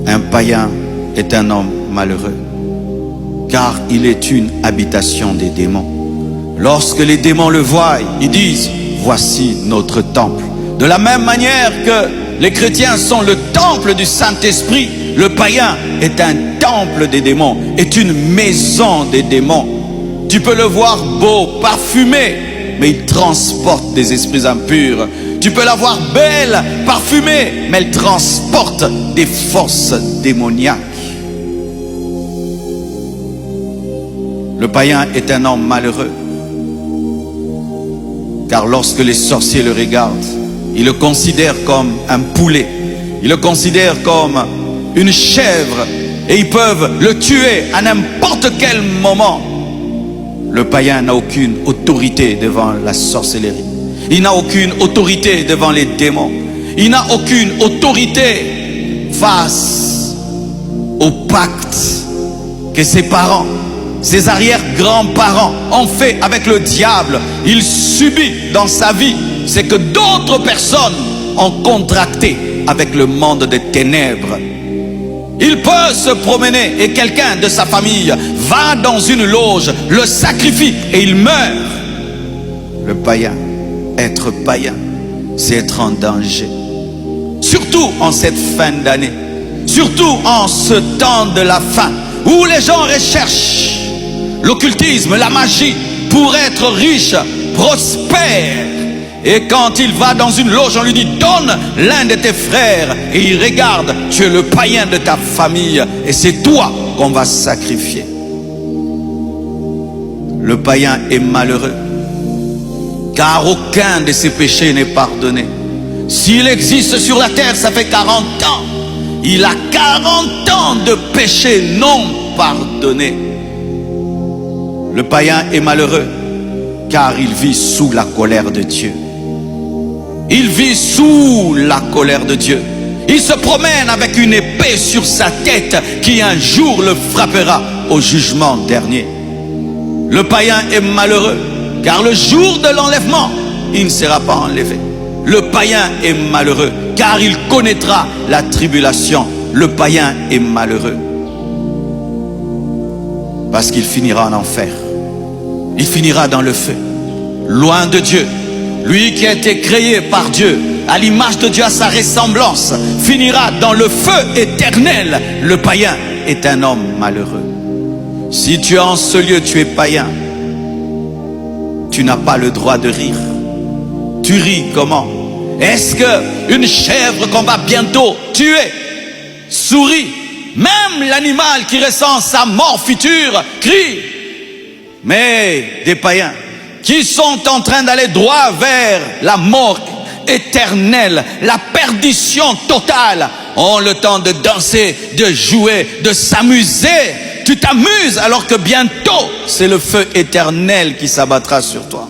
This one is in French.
Un païen est un homme malheureux, car il est une habitation des démons. Lorsque les démons le voient, ils disent, voici notre temple. De la même manière que les chrétiens sont le temple du Saint-Esprit, le païen est un temple des démons, est une maison des démons. Tu peux le voir beau, parfumé, mais il transporte des esprits impurs. Tu peux la voir belle, parfumée, mais elle transporte des forces démoniaques. Le païen est un homme malheureux, car lorsque les sorciers le regardent, ils le considèrent comme un poulet, ils le considèrent comme une chèvre, et ils peuvent le tuer à n'importe quel moment. Le païen n'a aucune autorité devant la sorcellerie. Il n'a aucune autorité devant les démons. Il n'a aucune autorité face au pacte que ses parents, ses arrière-grands-parents ont fait avec le diable. Il subit dans sa vie ce que d'autres personnes ont contracté avec le monde des ténèbres. Il peut se promener et quelqu'un de sa famille va dans une loge, le sacrifie et il meurt. Le païen, être païen, c'est être en danger. Surtout en cette fin d'année, surtout en ce temps de la fin, où les gens recherchent l'occultisme, la magie, pour être riches, prospères. Et quand il va dans une loge, on lui dit, donne l'un de tes frères. Et il regarde, tu es le païen de ta famille. Et c'est toi qu'on va sacrifier. Le païen est malheureux, car aucun de ses péchés n'est pardonné. S'il existe sur la terre, ça fait 40 ans. Il a 40 ans de péchés non pardonnés. Le païen est malheureux, car il vit sous la colère de Dieu. Il vit sous la colère de Dieu. Il se promène avec une épée sur sa tête qui un jour le frappera au jugement dernier. Le païen est malheureux, car le jour de l'enlèvement, il ne sera pas enlevé. Le païen est malheureux, car il connaîtra la tribulation. Le païen est malheureux, parce qu'il finira en enfer. Il finira dans le feu, loin de Dieu. Lui qui a été créé par Dieu, à l'image de Dieu, à sa ressemblance, finira dans le feu éternel. Le païen est un homme malheureux. Si tu es en ce lieu, tu es païen. Tu n'as pas le droit de rire. Tu ris comment? Est-ce qu'une chèvre qu'on va bientôt tuer sourit? Même l'animal qui ressent sa mort future crie. Mais des païens qui sont en train d'aller droit vers la mort éternelle, la perdition totale, ont le temps de danser, de jouer, de s'amuser. Tu t'amuses alors que bientôt c'est le feu éternel qui s'abattra sur toi.